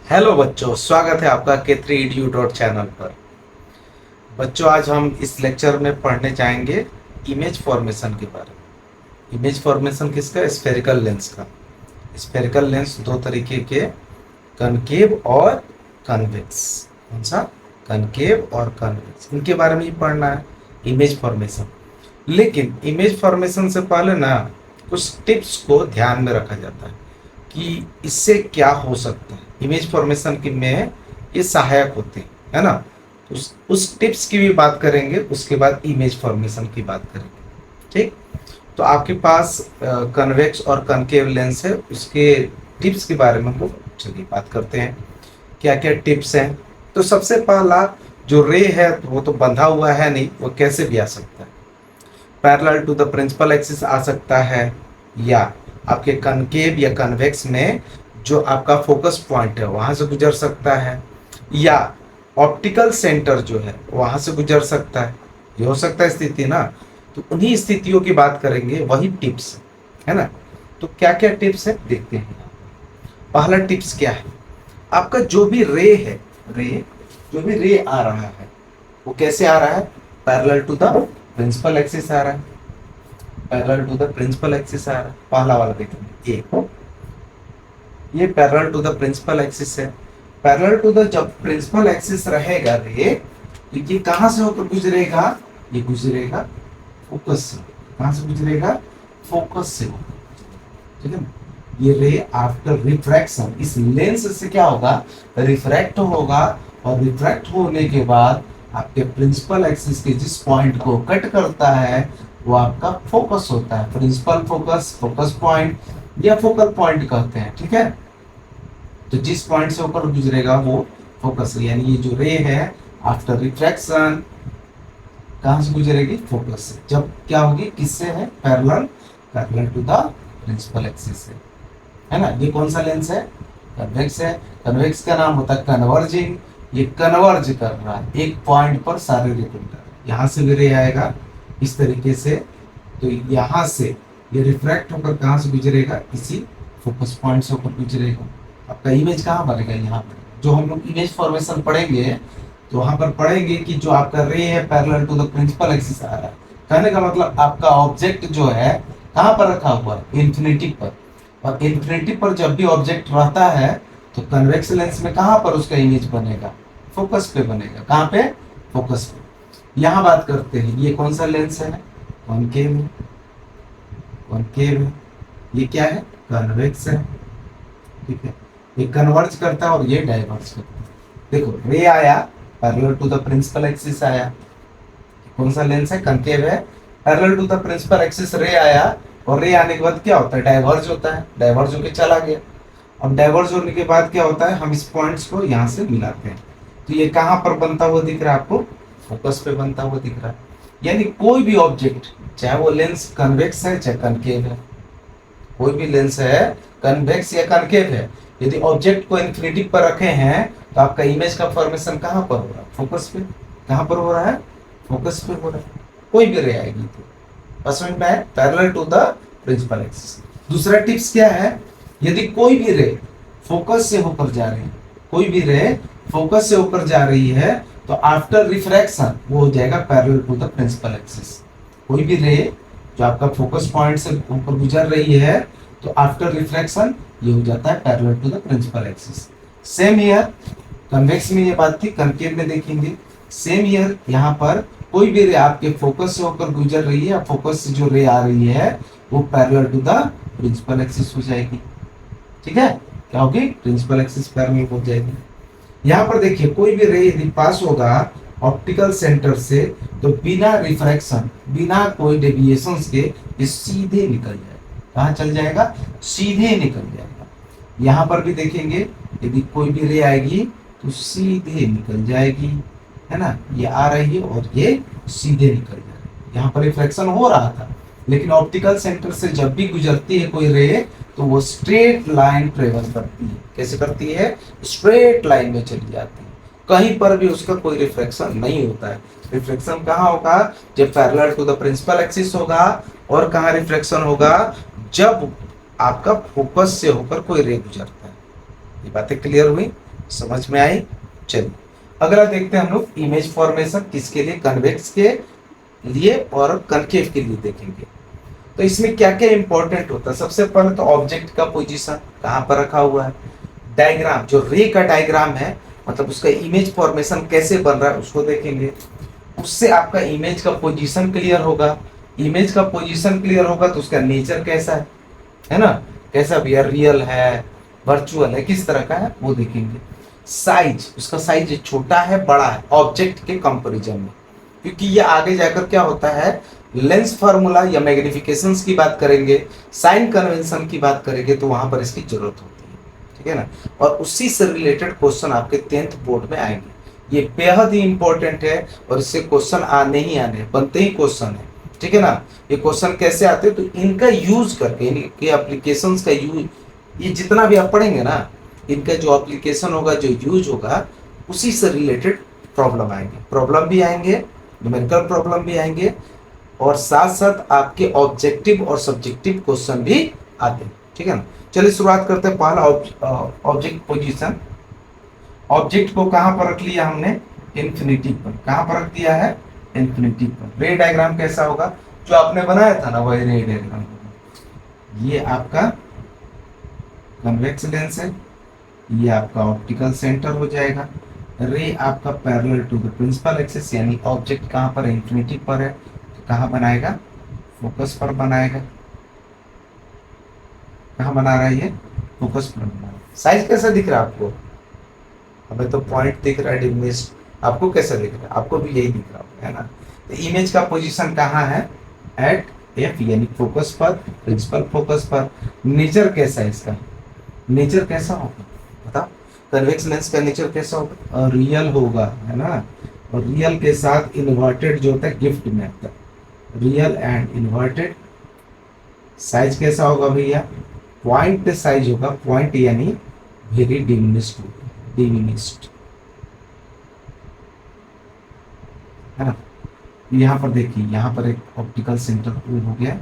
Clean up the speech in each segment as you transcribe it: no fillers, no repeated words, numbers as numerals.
Hello बच्चों, स्वागत है आपका K3edu चैनल पर। बच्चों, आज हम इस लेक्चर में पढ़ने जाएंगे इमेज फॉर्मेशन के बारे में। इमेज फॉर्मेशन किसका? स्फेरिकल लेंस का। स्फेरिकल लेंस दो तरीके के, कनकेव और कन्वेक्स। कौन सा? कनकेव और कन्वेक्स, इनके बारे में ही पढ़ना है, इमेज फॉर्मेशन। लेकिन इमेज फॉर्मेशन से पहले ना कुछ टिप्स को ध्यान में रखा जाता है कि इससे क्या हो सकता है। इमेज फॉर्मेशन की में ये सहायक होते हैं, है ना। उस टिप्स की भी बात करेंगे, उसके बाद इमेज फॉर्मेशन की बात करेंगे। ठीक, तो आपके पास कन्वेक्स और कनकेव लेंस है, उसके टिप्स के बारे में हम लोग चलिए बात करते हैं। क्या क्या टिप्स हैं? तो सबसे पहला, जो रे है वो तो बंधा हुआ है नहीं, वो कैसे भी आ सकता है। Parallel to the principal axis आ सकता है, या आपके कनकेव या कन्वेक्स में जो आपका फोकस पॉइंट है वहां से गुजर सकता है, या ऑप्टिकल सेंटर जो है वहां से गुजर सकता है। ये हो सकता है स्थिति ना। तो उन्हीं स्थितियों की बात करेंगे, वही टिप्स है ना। तो क्या क्या टिप्स है देखते हैं। पहला टिप्स क्या है? आपका जो भी रे है, रे जो भी रे आ रहा है वो कैसे आ रहा है? Parallel to the principal axis आ रहा है। Parallel to the principal axis आ रहा है। पहला वाला देखेंगे, ये parallel to the principal axis है। पैरेलल टू द जब प्रिंसिपल एक्सिस रहेगा रे, तो ये कहां से होकर गुजरेगा? ये गुजरेगा फोकस से। कहां से गुजरेगा? फोकस से होकर, ठीक है ना। ये रे आफ्टर रिफ्रैक्शन इस लेंस से क्या होगा? रिफ्रैक्ट होगा, और रिफ्रैक्ट होने के बाद आपके प्रिंसिपल एक्सिस के जिस पॉइंट को कट करता है वो आपका फोकस होता है। प्रिंसिपल फोकस, फोकस पॉइंट या फोकल पॉइंट कहते हैं, ठीक है। तो जिस पॉइंट से होकर गुजरेगा वो फोकस है। यानी ये जो रे है आफ्टर रिफ्रैक्शन कहां से गुजरेगी? फोकस से। जब क्या होगी? किससे है? Parallel, parallel to the principal axis से, है ना। ये कौन सा लेंस है? कन्वेक्स है। कन्वेक्स का नाम होता है कन्वर्जिंग। ये कन्वर्ज कर रहा है एक पॉइंट पर सारे रे को। यहाँ से भी रे आएगा इस तरीके से, तो यहाँ से ये रिफ्रैक्ट होकर कहाँ से गुजरेगा? इसी फोकस पॉइंट से होकर गुजरेगा। आपका इमेज कहाँ बनेगा? यहाँ पर। जो हम लोग इमेज फॉर्मेशन पढ़ेंगे तो वहां पर पढ़ेंगे कि जो आपका रे है parallel to the principal axis आ रहा है। कहने का मतलब आपका ऑब्जेक्ट जो है कहाँ पर रखा हुआ है? इन्फिनिटी पर। और इन्फिनिटी पर जब भी ऑब्जेक्ट रहता है तो कन्वेक्स लेंस में कहाँ पर उसका इमेज बनेगा? फोकस पे बनेगा। कहाँ पे? फोकस पे। यहाँ बात करते हैं, ये कौन सा लेंस है? कॉनकेव है। कॉनकेव है। ये क्या है? कन्वेक्स है, ठीक है। ये कन्वर्ज करता है और ये डाइवर्ज करता है। देखो, रे आया parallel to the principal axis आया। कौन सा लेंस है? कनकेव है। Parallel to the principal axis ray आया, और रे आने के बाद क्या होता है? डाइवर्ज होता है। डाइवर्ज होकर चला गया। अब डाइवर्ज होने के बाद क्या होता है? हम इस पॉइंट्स को यहाँ से मिलाते हैं। तो ये कहाँ पर बनता हुआ दिख रहा है आपको? फोकस पे बनता हुआ दिख रहा है। यानी कोई भी ऑब्जेक्ट, चाहे वो लेंस कन्वेक्स है चाहे कनकेव है, कोई भी लेंस है कन्वेक्स या कनकेव है, यदि ऑब्जेक्ट को इन्फिनिटी पर रखे हैं तो आपका इमेज का फॉर्मेशन कहाँ पर हो रहा है? फोकस पे। कहाँ पर हो रहा है? फोकस पे हो रहा है। कोई भी रे आएगी तो बस में है parallel to the principal axis. दूसरा टिप्स क्या है? यदि कोई भी रे फोकस से होकर जा रही है, कोई भी रे फोकस से होकर जा रही है, तो आफ्टर रिफ्रैक्शन वो हो जाएगा parallel to the principal axis. कोई भी रे जो आपका फोकस पॉइंट से ऊपर गुजर रही है तो आफ्टर रिफ्रैक्शन ये हो जाता है parallel to the principal axis. Same here convex में ये बात थी, कनकेव में देखेंगे सेम ईयर। यहाँ पर कोई भी रे आपके फोकस से होकर गुजर रही है, फोकस से जो रे आ रही है वो parallel to the principal axis हो जाएगी, ठीक है। क्या होगी? प्रिंसिपल एक्सिस पैरेलल हो जाएगी। यहाँ पर देखिए, कोई भी रे यदि पास होगा ऑप्टिकल सेंटर से तो बिना रिफ्रैक्शन, बिना कोई डेविएशंस के ये सीधे निकल जाएगा। कहाँ चल जाएगा? सीधे निकल जाएगा। यहाँ पर भी देखेंगे, यदि कोई भी रे आएगी तो सीधे निकल जाएगी, है ना। ये आ रही है और ये सीधे निकल जाएगी। यहाँ पर रिफ्रैक्शन हो रहा था, लेकिन ऑप्टिकल सेंटर से जब भी गुजरती है कोई रे तो वो स्ट्रेट लाइन ट्रेवल करती है। कैसे करती है? स्ट्रेट लाइन में चली जाती है। कहीं पर भी उसका कोई रिफ्लेक्शन नहीं होता है। रिफ्लेक्शन कहाँ होगा? जब parallel to the principal axis होगा। और कहाँ रिफ्लेक्शन होगा? जब आपका फोकस से होकर कोई रे गुजरता है। ये बातें क्लियर हुई? समझ में आई? चलिए अगला देखते हैं हम लोग इमेज फॉर्मेशन किसके लिए, कन्वेक्स के लिए और कनकेव के लिए देखेंगे। तो इसमें क्या क्या इंपॉर्टेंट होता है, सबसे पहले तो ऑब्जेक्ट का पोजीशन कहाँ पर रखा हुआ है, डायग्राम जो रे का डायग्राम है मतलब उसका इमेज फॉर्मेशन कैसे बन रहा है उसको देखेंगे। उससे आपका इमेज का पोजीशन क्लियर होगा, इमेज का पोजीशन क्लियर होगा तो उसका नेचर कैसा है ना, कैसा भी रियल है, वर्चुअल है, किस तरह का है वो देखेंगे। साइज, उसका साइज छोटा है बड़ा है ऑब्जेक्ट के कंपैरिजन में, क्योंकि ये आगे जाकर क्या होता है, लेंस फार्मूला या मैग्निफिकेशंस की बात करेंगे, साइन कन्वेंशन की बात करेंगे तो वहां पर इसकी जरूरत होती है, ठीक है ना। और उसी से रिलेटेड क्वेश्चन आपके 10th बोर्ड में आएंगे, ये बेहद ही इंपॉर्टेंट है और इससे क्वेश्चन आने ही आने, बनते ही क्वेश्चन है, ठीक है ना। ये क्वेश्चन कैसे आते हैं, तो इनका यूज करके, इनके एप्लीकेशंस का यूज, ये जितना भी आप पढ़ेंगे ना, इनका जो एप्लीकेशन होगा, जो यूज होगा, उसी से रिलेटेड प्रॉब्लम आएंगे, प्रॉब्लम भी आएंगे, न्यूमेरिकल प्रॉब्लम भी आएंगे, और साथ साथ आपके ऑब्जेक्टिव और सब्जेक्टिव क्वेश्चन भी आते हैं, ठीक है ना। चलिए शुरुआत करते हैं। पहला ऑब्जेक्ट पोजीशन, ऑब्जेक्ट को कहां पर रख लिया हमने, इन्फिनिटी पर। कहां पर रख दिया है, इन्फिनिटी पर। रे डायग्राम कैसा होगा, जो आपने बनाया था ना वही रे डायग्राम होगा। ये आपका कन्वेक्स लेंस है, ये आपका ऑप्टिकल सेंटर हो जाएगा। रे आपका parallel to the principal axis, यानी ऑब्जेक्ट कहां पर, इन्फिनिटी पर है, तो कहां बनाएगा, फोकस पर बनाएगा। कहां बना रहा है ये, फोकस पर बना रहा है। साइज कैसा दिख रहा है आपको, हमें तो पॉइंट दिख रहा है डिमिनिश, आपको कैसा दिख रहा है, आपको भी यही दिख रहा होगा, है ना। तो इमेज का पोजीशन कहाँ है, एट एफ यानी फोकस पर, प्रिंसिपल फोकस पर। नेचर कैसा है इसका, नेचर कैसा होगा बताओ, कन्वेक्स लेंस का नेचर कैसा होगा, रियल होगा, है ना। और रियल के साथ इन्वर्टेड जो होता है गिफ्ट में आता है, रियल एंड इन्वर्टेड। साइज कैसा होगा भैया, पॉइंट पे साइज होगा, पॉइंट यानी वेरी डिमिनिश्ड, डिमिनिश्ड, है ना। यहाँ पर देखिए, यहाँ पर एक ऑप्टिकल सेंटर हो गया,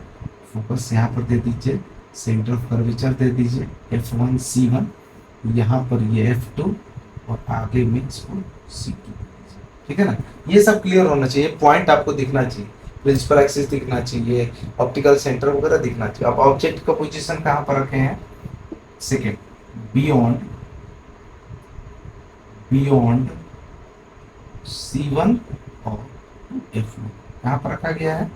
फोकस यहाँ पर दे दीजिए, सेंटर ऑफ कर्वेचर दे दीजिए F1 C1, यहाँ पर ये F2 और आगे में इसको C2, ठीक है ना। ये सब क्लियर होना चाहिए, पॉइंट आपको दिखना चाहिए, प्रिंसिपल एक्सिस दिखना चाहिए, ऑप्टिकल सेंटर वगैरह दिखना चाहिए। अब ऑब्जेक्ट का पोजीशन कहाँ पर रखे हैं, सेकेंड, बियॉन्ड, बियॉन्ड C1 और F1 कहाँ पर रखा गया है,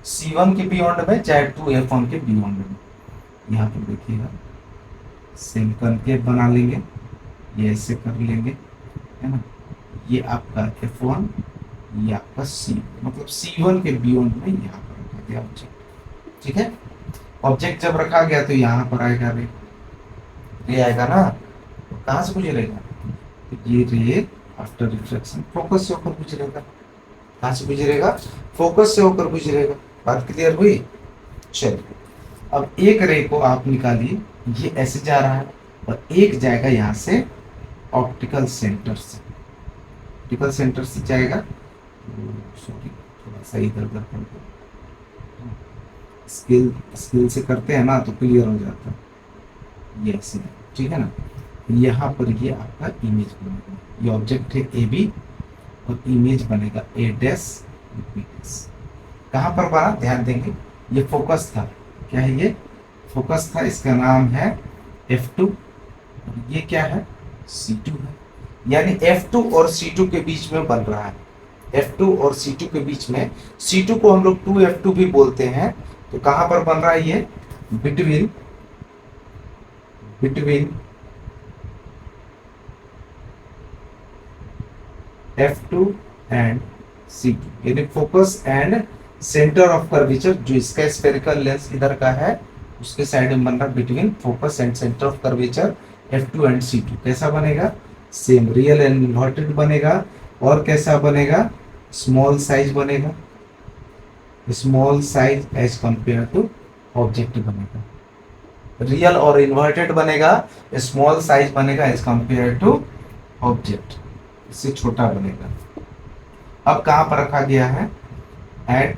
C1 के बियॉन्ड में, चाहे 2 F1 के बियॉन्ड में। यहाँ पर देखिएगा सेम कनकेव बना लेंगे, ये ऐसे कर लेंगे, है ना। ये आपका F1, ये आपका C, मतलब C1 के बियॉन्ड में यहाँ पर रखा गया ऑब्जेक्ट, ठीक है। ऑब्जेक्ट जब रखा गया तो यहाँ पर आएगा रे, रे आएगा ना, तो कहाँ से गुजरेगा, तो ये रे आफ्टर रिफ्लेक्शन फोकस से होकर गुजरेगा। कहाँ से गुजरेगा, फोकस से होकर गुजरेगा। बात क्लियर हुई। चलिए अब एक रे को आप निकालिए, ये ऐसे जा रहा है और एक जाएगा यहाँ से ऑप्टिकल सेंटर से, ऑप्टिकल सेंटर से जाएगा, सॉरी थोड़ा सा इधर उधर कर दो, स्केल स्केल से करते हैं ना तो क्लियर हो जाता है, ये ऐसे, ठीक है ना। यहाँ पर ये आपका इमेज बनेगा, ये ऑब्जेक्ट है ए बी और इमेज बनेगा ए डैश बी डैश। कहाँ पर बना, ध्यान देंगे, ये फोकस था, क्या है ये, फोकस था, इसका नाम है F2 और ये क्या है, C2 है, यानी F2 और C2 के बीच में बन रहा है, F2 और C2 के बीच में। C2 को हम लोग 2F2 भी बोलते हैं, तो कहां पर बन रहा है ये, between, between F2 and C2, यानी focus and centre of curvature, जो इसका स्फेरिकल लेंस इधर का है उसके साइड में बन रहा, between focus and centre of curvature F2 and C2। कैसा बनेगा, सेम रियल एंड इन्वर्टेड बनेगा, और कैसा बनेगा, स्मॉल साइज बनेगा, small size as compare to object बनेगा, रियल और इन्वर्टेड बनेगा, स्मॉल साइज बनेगा एज कंपेयर टू ऑब्जेक्ट, इससे छोटा बनेगा। अब कहां पर रखा गया है, एट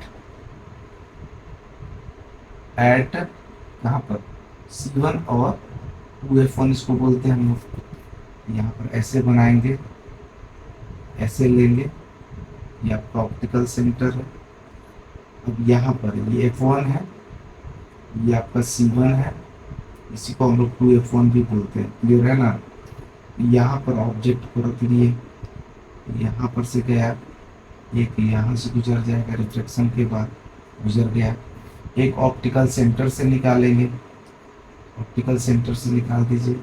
कहां पर, C1 और 2F1 इसको बोलते हैं हम लोग, यहाँ पर ऐसे बनाएंगे, ऐसे लेंगे, ये आपका ऑप्टिकल सेंटर है। अब यहाँ पर ये F1 है, ये आपका C1 है, इसी को हम लोग 2F1 भी बोलते हैं, क्लियर है ना। यहाँ पर ऑब्जेक्ट को रख लिए, यहाँ पर से गया, एक यहाँ से गुजर जाएगा, रिफ्लेक्शन के बाद गुजर गया। एक ऑप्टिकल सेंटर से निकालेंगे, ऑप्टिकल सेंटर से निकाल दीजिए,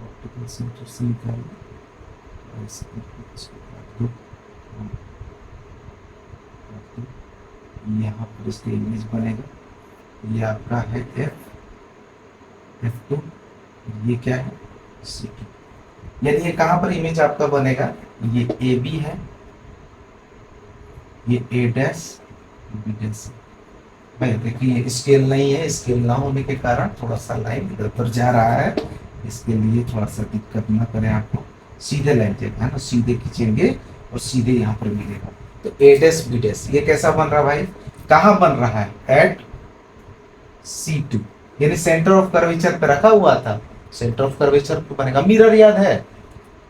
ऑप्टिकल सेंटर से निकाल, ऐसे करके इसको काट दो, हाँ, काट दो। यहाँ पर इसका इमेज बनेगा, ये आपका है F2, ये क्या है C2। यदि ये कहाँ पर इमेज आपका बनेगा, ये AB है, ये A डैश B डैश। भाई देखिए स्केल नहीं है, स्केल ना होने के कारण थोड़ा सा लाइन इधर उधर जा रहा है, इसके लिए थोड़ा सा दिक्कत ना करें आपको, सीधे लाइन जाएगा है ना, सीधे खींचेंगे और सीधे यहाँ पर मिलेगा। तो A डैश B डैश ये कैसा बन रहा है भाई, कहाँ बन रहा है, एट C2, यानी सेंटर ऑफ कर्वेचर पे रखा हुआ था, सेंटर ऑफ कर्वेचर पे बनेगा। मिरर याद है,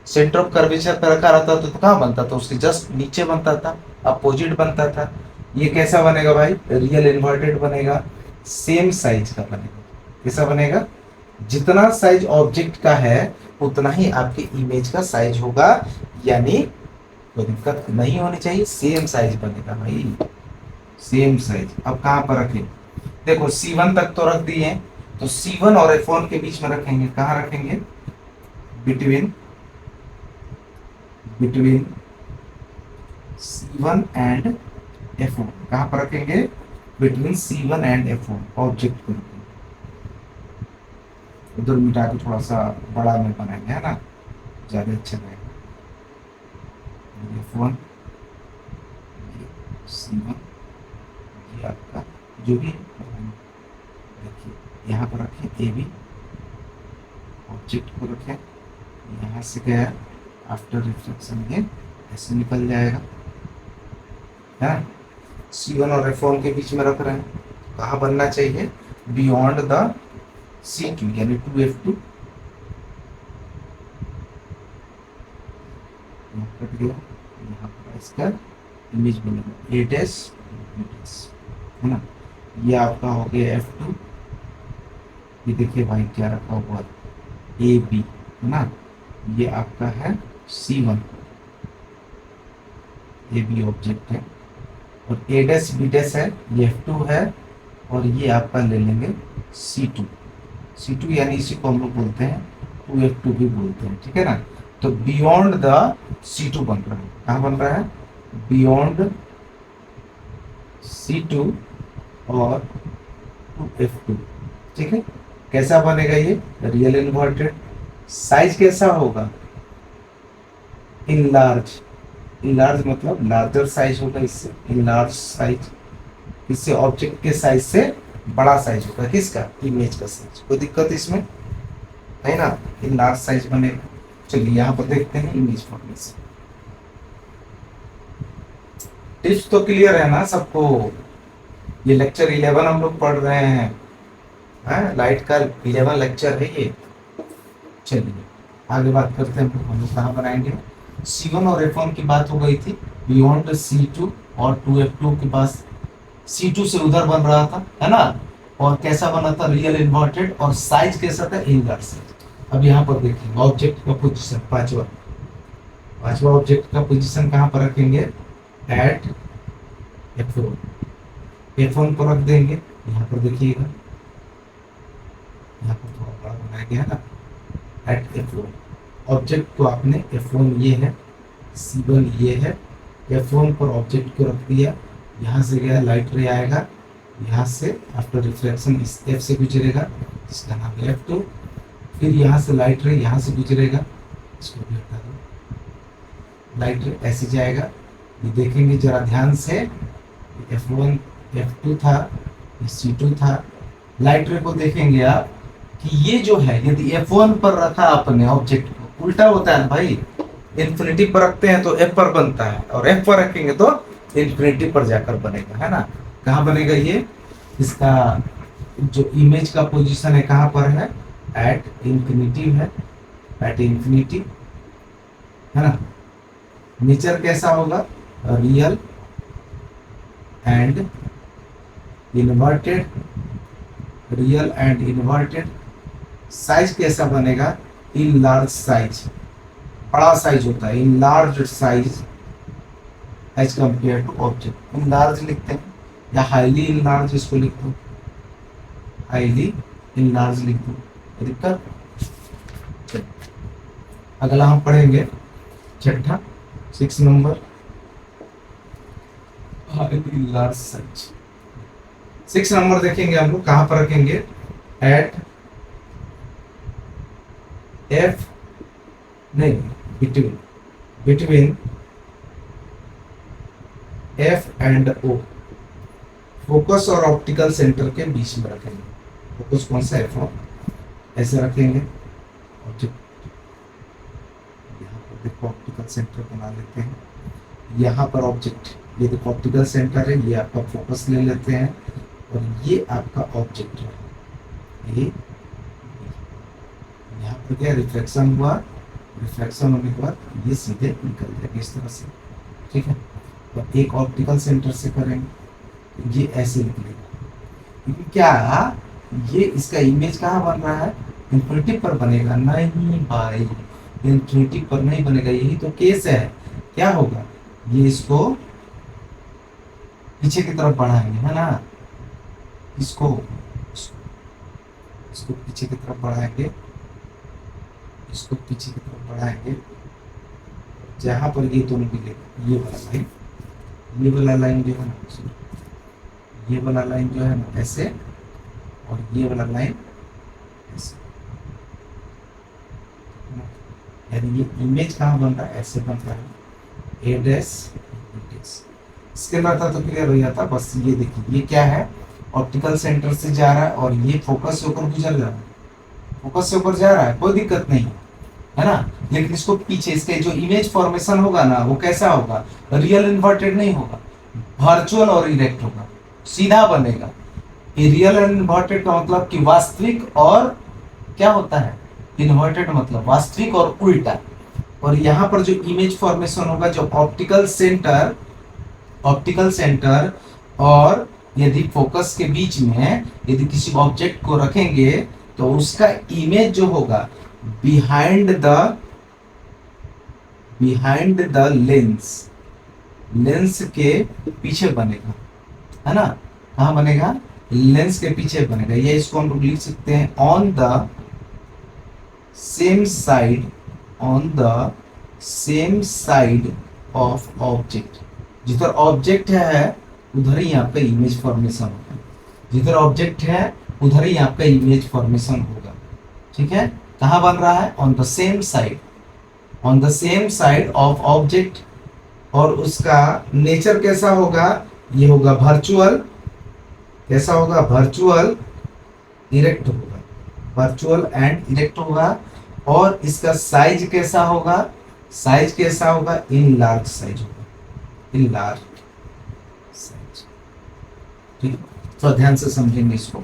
सेंटर ऑफ कर्वेचर पे रखा रहता तो कहाँ बनता था, उसके जस्ट नीचे बनता था, अपोजिट बनता था। ये कैसा बनेगा भाई, रियल इन्वर्टेड बनेगा, सेम साइज का बनेगा। कैसा बनेगा, जितना साइज ऑब्जेक्ट का है उतना ही आपके इमेज का साइज होगा, यानी कोई दिक्कत नहीं होनी चाहिए, सेम साइज बनेगा भाई, सेम साइज। अब कहाँ पर रखें, देखो C1 तक तो रख दिए, तो C1 और F1 के बीच में रखेंगे, कहाँ रखेंगे, बिटवीन C1 एंड F1, कहाँ पर रखेंगे, between C1 and F1 object को रखेंगे। उधर मिटा के थोड़ा सा बड़ा में बनाएंगे है ना, ज्यादा अच्छा रहेगा। F1, C1, ये आपका जो भी देखिए, यहाँ पर रखें AB, ऑब्जेक्ट को रखें, यहाँ से गया, आफ्टर रिफ्लेक्शन ये ऐसे निकल जाएगा है। C1 और F1 के बीच में रख रहे हैं, कहाँ बनना चाहिए, बियॉन्ड द C2 यानी 2F2, यहाँ पर इसका इमेज बनेगा A डैश B डैश है ना। ये आपका हो गया F2, ये देखिए भाई क्या रखा हुआ AB है ना, ये आपका है C1, AB ऑब्जेक्ट है, और A डैश B डैश है, ये F2 है, और ये आपका ले लेंगे C2 यानी इसी को हम लोग बोलते हैं 2F2 भी बोलते हैं, ठीक है ना। तो बियॉन्ड द C2 बन रहा है, कहाँ बन रहा है, बियॉन्ड C2 और 2F2, ठीक है। कैसा बनेगा ये, रियल इन्वर्टेड। साइज कैसा होगा, इनलार्ज, इनलार्ज मतलब लार्जर साइज होगा, इससे इनलार्ज साइज, इससे ऑब्जेक्ट के साइज से बड़ा साइज होगा, किसका, इमेज का साइज। कोई दिक्कत इसमें है ना, इनलार्ज साइज बनेगा। चलिए यहाँ पर देखते हैं इमेज फॉर्मेशन। टिप्स तो क्लियर है ना सबको, ये लेक्चर 11 हम लोग पढ़ रहे हैं, लाइट का 11 लेक्चर है ये। चलिए आगे बात करते हैं, हम लोग कहाँ बनाएंगे। C1 और F1 की बात हो गई थी, बियॉन्ड C2 और 2F2 के पास C2 से उधर बन रहा था है ना, और कैसा बना था, रियल इन्वर्टेड, और साइज कैसा था, इनलार्ज साइज। अब यहाँ पर देखिए ऑब्जेक्ट का पोजीशन, पांचवा ऑब्जेक्ट का पोजीशन कहाँ पर रखेंगे, एट F1 पर रख देंगे। यहाँ पर देखिएगा, यहाँ पर थोड़ा बड़ा बनाया गया है ना, एट F1। ऑब्जेक्ट को आपने F1 ये है, C1 ये है, F1 पर ऑब्जेक्ट को रख दिया, यहाँ से गया, लाइट रे आएगा, यहाँ से आफ्टर रिफ्लेक्शन इस F से गुजरेगा, इसका नाम है F2, फिर यहाँ से लाइट रे यहाँ से गुजरेगा, इसको भी हटा दो, लाइट रे ऐसे जाएगा। ये देखेंगे जरा ध्यान से, F1 F2 था, ये C2 था। लाइट रे को देखेंगे आप कि ये जो है, यदि F1 पर रखा आपने ऑब्जेक्ट को, उल्टा होता है भाई, इन्फिनिटी पर रखते हैं तो F पर बनता है, और F पर रखेंगे तो इन्फिनिटी पर जाकर बनेगा है ना। कहाँ बनेगा ये, इसका जो इमेज का पोजीशन है कहाँ पर है, एट इंफिनिटी है, एट इंफिनिटी, है ना। नेचर कैसा होगा, real and inverted, real and inverted. Size कैसा बनेगा, इन लार्ज साइज, बड़ा साइज होता है, in large size as compare to object. In large लिखते हैं या हाईली इन लार्ज, इसको लिख दो, हाईली इन लार्ज लिख दो, दिक्कत। अगला हम पढ़ेंगे छठा 6 number, highly large size. 6 number देखेंगे हम लोग कहां पर रखेंगे, एट एफ नहीं, between, between F and O, focus और ऑप्टिकल सेंटर के बीच में रखेंगे। फोकस कौन सा, एफ, ऐसे रखेंगे। ऑब्जेक्ट यहाँ पर देखो, ऑप्टिकल सेंटर बना लेते हैं, यहाँ पर ऑब्जेक्ट, ये देखो ऑप्टिकल सेंटर है, ये आपका फोकस ले लेते हैं और ये आपका ऑब्जेक्ट है। ये यहाँ पर क्या रिफ्लेक्शन हुआ, रिफ्लेक्शन होने के बाद ये सीधे निकल जाएगा इस तरह से, ठीक है। तो एक ऑप्टिकल सेंटर से करेंगे, ये ऐसे निकलेगा, क्योंकि क्या ये इसका इमेज कहाँ बन रहा है, इंफिनिटी पर बनेगा, नहीं भाई इंफिनिटी पर नहीं बनेगा, यही तो केस है। क्या होगा, ये इसको पीछे की तरफ बढ़ाएंगे, है ना, इसको इसको पीछे की तरफ बढ़ाएंगे, इसको पीछे की तरफ बढ़ाएंगे, जहां पर ये दोनों मिलेगा, ये वाला लाइन, ये वाला लाइन जो है ना, ये वाला लाइन जो है ना ऐसे, और ये वाला लाइन ऐसे, यानी ये इमेज कहाँ बन रहा है, ऐसे बन रहा है, ए डैश, इसके अंदर तो क्लियर हो जाता। बस ये देखिए, ये क्या है, ऑप्टिकल सेंटर से जा रहा है और ये फोकस से होकर गुजर जा रहा है, फोकस से ऊपर जा रहा है, कोई दिक्कत नहीं है ना। लेकिन इसको पीछे, इसके जो इमेज फॉर्मेशन होगा ना, वो कैसा होगा, रियल इन्वर्टेड नहीं होगा, वर्चुअल और इरेक्ट होगा, सीधा बनेगा। रियल एंड इन्वर्टेड का मतलब कि वास्तविक और क्या होता है, इन्वर्टेड मतलब वास्तविक और उल्टा। और यहाँ पर जो इमेज फॉर्मेशन होगा, जो ऑप्टिकल सेंटर, ऑप्टिकल सेंटर और यदि फोकस के बीच में यदि किसी ऑब्जेक्ट को रखेंगे तो उसका इमेज जो होगा बिहाइंड द लेंस, लेंस के पीछे बनेगा, है ना। कहाँ बनेगा, लेंस के पीछे बनेगा। ये इसको हम लोग लिख सकते हैं on the same side, on the same side of object. जिधर ऑब्जेक्ट है उधर ही आपका इमेज फॉर्मेशन होगा, जिधर ऑब्जेक्ट है उधर ही आपका इमेज फॉर्मेशन होगा, ठीक है। कहाँ बन रहा है, on the same side, on the same side of object. और उसका नेचर कैसा होगा, ये होगा वर्चुअल, कैसा होगा, वर्चुअल इरेक्ट होगा, वर्चुअल एंड इरेक्ट होगा। और इसका साइज कैसा होगा, साइज कैसा होगा, इन लार्ज साइज होगा, इन लार्ज साइज, ठीक है। तो ध्यान से समझेंगे इसको।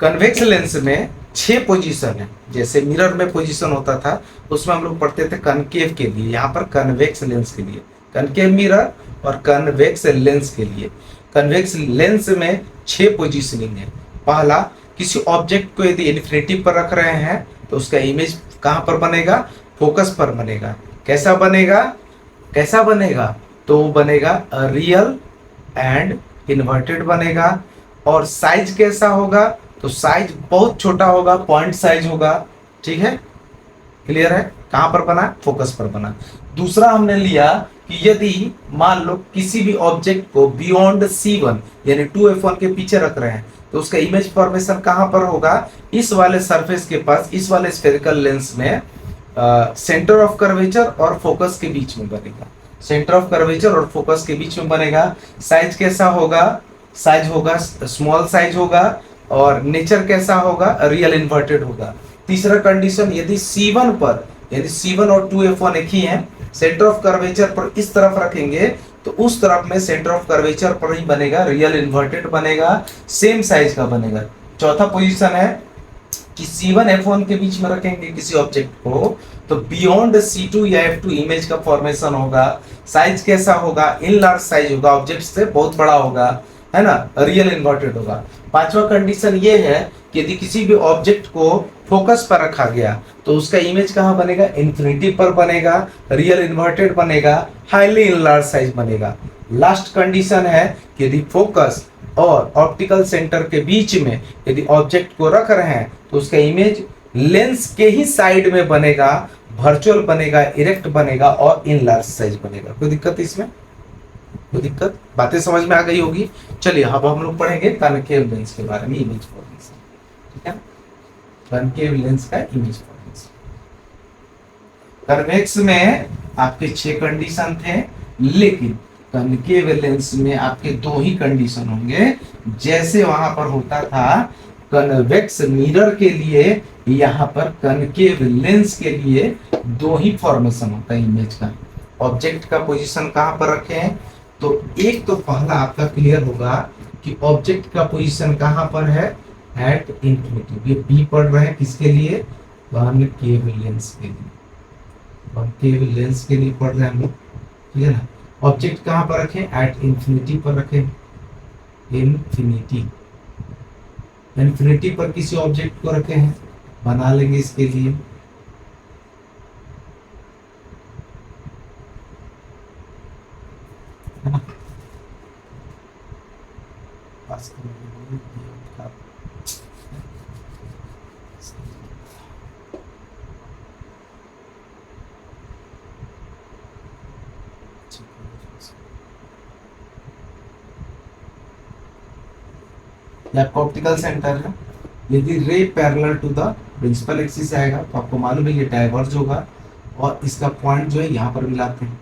कन्वेक्स लेंस में 6 पोजीशन है, जैसे मिरर में पोजीशन होता था उसमें हम लोग पढ़ते थे कनकेव के लिए, यहाँ पर कन्वेक्स लेंस के लिए, कनकेव मिरर और कन्वेक्स लेंस के लिए। कन्वेक्स लेंस में 6 पोजीशनिंग है। पहला, किसी ऑब्जेक्ट को यदि इन्फिनिटी पर रख रहे हैं तो उसका इमेज कहाँ पर बनेगा, फोकस पर बनेगा। कैसा बनेगा, कैसा बनेगा, तो वो बनेगा रियल एंड इन्वर्टेड बनेगा। और साइज कैसा होगा, तो साइज बहुत छोटा होगा, पॉइंट साइज होगा, ठीक है, क्लियर है। कहां पर बना, फोकस पर बना। दूसरा हमने लिया कि यदि मान लो किसी भी ऑब्जेक्ट को बियॉन्ड C1 यानी 2F1 के पीछे रख रहे हैं तो उसका इमेज फॉर्मेशन कहां पर होगा, इस वाले सरफेस के पास, इस वाले स्फेरिकल लेंस में सेंटर ऑफ कर्वेचर और फोकस के बीच में बनेगा, सेंटर ऑफ कर्वेचर और फोकस के बीच में बनेगा। साइज कैसा होगा, साइज होगा स्मॉल साइज होगा। और नेचर कैसा होगा, रियल इन्वर्टेड होगा। तीसरा कंडीशन, यदि C1 पर, यदि C1 और 2F1 एक ही है, सेंटर ऑफ कर्वेचर पर इस तरफ रखेंगे तो उस तरफ में सेंटर ऑफ कर्वेचर पर ही बनेगा, रियल इन्वर्टेड बनेगा, सेम साइज का बनेगा। चौथा पोजीशन है कि C1 F1 के बीच में रखेंगे किसी ऑब्जेक्ट को, तो बियॉन्ड C2 या F2 इमेज का फॉर्मेशन होगा। साइज कैसा होगा? इन लार्ज साइज होगा, ऑब्जेक्ट से बहुत बड़ा होगा, है ना, रियल इन्वर्टेड होगा। पांचवा कंडीशन ये है कि यदि किसी भी ऑब्जेक्ट को फोकस पर रखा गया तो उसका इमेज कहाँ बनेगा? इन्फिनिटी पर बनेगा, रियल इन्वर्टेड बनेगा, हाईली इन लार्ज साइज बनेगा। लास्ट कंडीशन है कि यदि फोकस और ऑप्टिकल सेंटर के बीच में यदि ऑब्जेक्ट को रख रहे हैं तो उसका इमेज लेंस के ही साइड में बनेगा, वर्चुअल बनेगा, इरेक्ट बनेगा और इन लार्ज साइज बनेगा। कोई दिक्कत इसमें? कोई दिक्कत? बातें समझ में आ गई होगी। चलिए अब हम लोग पढ़ेंगे कनकेव लेंस के बारे में, इमेज फॉर्मेशन। ठीक है, कनकेव लेंस का इमेज फॉर्मेशन। कन्वेक्स में आपके 6 कंडीशन थे, लेकिन कनकेव लेंस में आपके 2 ही कंडीशन होंगे। जैसे वहां पर होता था कन्वेक्स मिरर के लिए, यहाँ पर कनकेव लेंस के लिए 2 ही फॉर्मेशन होता है इमेज का। ऑब्जेक्ट का पोजीशन कहां पर रखें? तो एक तो पहला आपका क्लियर होगा कि ऑब्जेक्ट का पोजीशन कहां पर है? At infinity. ये बी पढ़ रहे हैं किसके लिए? कनकेव लेंस के लिए, कनकेव लेंस के लिए पढ़ रहे हैं हम लोग, ठीक है ना। ऑब्जेक्ट कहां पर रखें? एट इंफिनिटी पर रखें, इंफिनिटी, इंफिनिटी पर किसी ऑब्जेक्ट को रखे हैं, बना लेंगे इसके लिए। आपका ऑप्टिकल सेंटर है। यदि ray parallel to the principal axis आएगा तो आपको मालूम है ये डाइवर्ज होगा और इसका पॉइंट जो है यहाँ पर मिलाते हैं।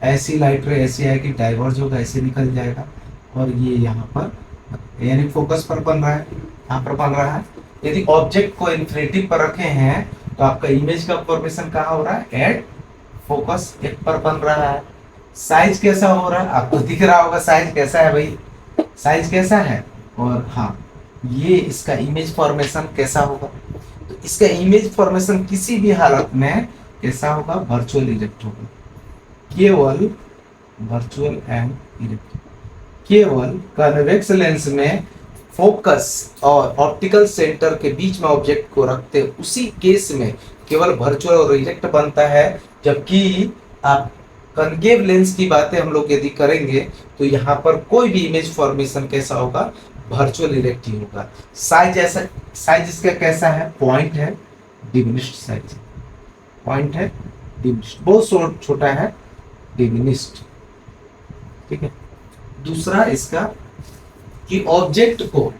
ऐसी लाइट रे ऐसी आएगी, डाइवर्ज होगा, ऐसे निकल जाएगा और ये यहाँ पर, यानी फोकस पर बन रहा है, यहाँ पर बन रहा है। यदि ऑब्जेक्ट को इन्फिनिटी पर रखे हैं तो आपका इमेज का फॉर्मेशन कहाँ हो रहा है? एट फोकस एक पर बन रहा है। साइज कैसा हो रहा है? आपको दिख रहा होगा साइज कैसा है भाई, साइज कैसा है। और हाँ, ये इसका इमेज फॉर्मेशन कैसा होगा? तो इसका इमेज फॉर्मेशन किसी भी हालत में कैसा होगा? वर्चुअल इरेक्ट होगा, केवल वर्चुअल एंड इरेक्ट। केवल कन्वेक्स लेंस में फोकस और ऑप्टिकल सेंटर के बीच में ऑब्जेक्ट को रखते, उसी केस में केवल वर्चुअल और इरेक्ट बनता है। जबकि आप कनकेव लेंस की बातें हम लोग यदि करेंगे तो यहाँ पर कोई भी इमेज फॉर्मेशन कैसा होगा? वर्चुअल इरेक्ट ही होगा। साइज ऐसा, साइज इसका कैसा है? पॉइंट है, डिमिनिश्ड साइज, पॉइंट है, डिमिनिश्ड, बहुत छोटा है, डिमिनिश्ड। ठीक है। दूसरा इसका कि ऑब्जेक्ट को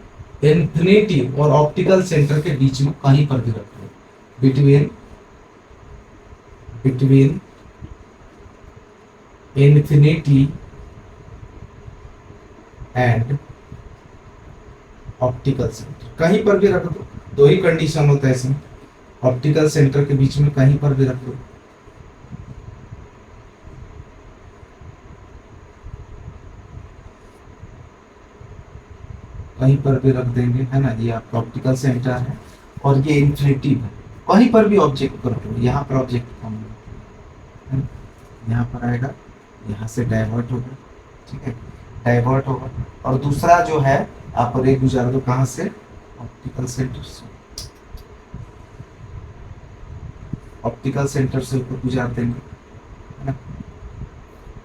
इन्फिनिटी और ऑप्टिकल सेंटर के बीच में कहीं पर भी रख लो, between infinity and optical centre, कहीं पर भी रख दो। 2 ही कंडीशन होता है इसमें, ऑप्टिकल सेंटर के बीच में कहीं पर भी रख दो। कहीं पर भी रख देंगे, है ना। ये आपका ऑप्टिकल सेंटर है और ये इन्फिनिटी है, कहीं पर भी ऑब्जेक्ट को रख लो। यहाँ पर ऑब्जेक्ट यहाँ पर आएगा, यहाँ से डाइवर्ट होगा, ठीक है, डाइवर्ट होगा। और दूसरा जो है आप रे गुजार दो कहाँ से? ऑप्टिकल सेंटर से, ऑप्टिकल सेंटर से ऊपर गुजार देंगे, है ना।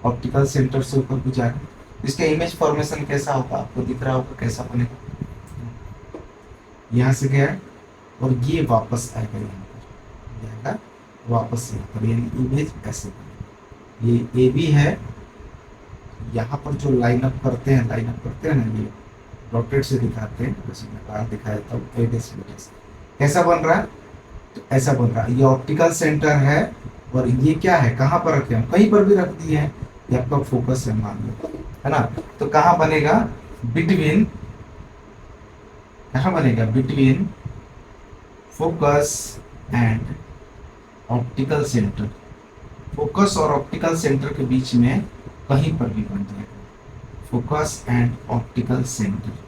ऑप्टिकल सेंटर से ऊपर गुजार, इसका इमेज फॉर्मेशन कैसा होगा? आपको दिख रहा होगा कैसा बनेगा। यहाँ से गया और ये वापस आएगा, यहाँ पर जाएगा वापस यहाँ पर, यानी इमेज ऐसे बनेगा। ये ए बी है, यहाँ पर जो लाइन अप करते हैं ना, ये डॉटेड से दिखाते हैं, जैसे मैं बाहर दिखाया था कैसा बन रहा है? तो ऐसा बन रहा है। ये ऑप्टिकल सेंटर है और ये क्या है? कहाँ पर रखे हम? कहीं पर भी रख दिए हैं, ये आपका फोकस है मान लो, है ना। तो कहाँ बनेगा? बिटवीन, कहाँ बनेगा? Between focus and optical centre, focus और ऑप्टिकल सेंटर के बीच में कहीं पर भी बन जाएगा, फोकस एंड ऑप्टिकल सेंटर।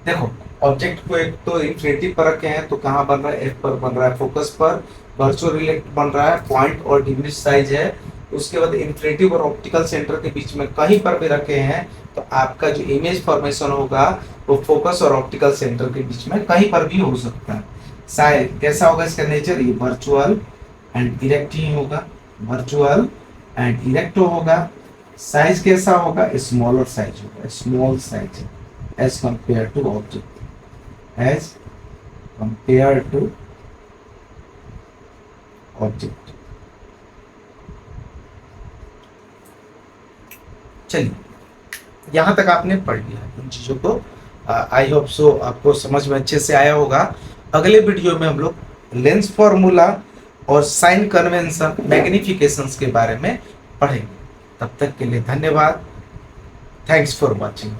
देखो ऑब्जेक्ट को एक तो इन्फिनिटी पर रखे हैं तो कहाँ बन रहा है, एफ पर बन रहा है, फोकस पर वर्चुअल रिलेट बन रहा है, पॉइंट और डिमिनिश साइज है। उसके बाद इन्फिनिटी और ऑप्टिकल सेंटर के बीच में कहीं पर भी रखे हैं तो आपका जो इमेज फॉर्मेशन होगा वो फोकस और ऑप्टिकल सेंटर के बीच में कहीं पर भी हो सकता है। साइज कैसा होगा इसका नेचर, ये वर्चुअल एंड इरेक्ट ही होगा, वर्चुअल एंड इरेक्ट होगा। साइज कैसा होगा, स्मॉलर साइज होगा, small size as compared to object, as compared to object। चलिए यहां तक आपने पढ़ लिया इन चीजों को। आई होप सो आपको समझ में अच्छे से आया होगा। अगले वीडियो में हम लोग लेंस फॉर्मूला और साइन कन्वेंशन मैग्निफिकेशंस के बारे में पढ़ेंगे। तब तक के लिए धन्यवाद। Thanks for watching.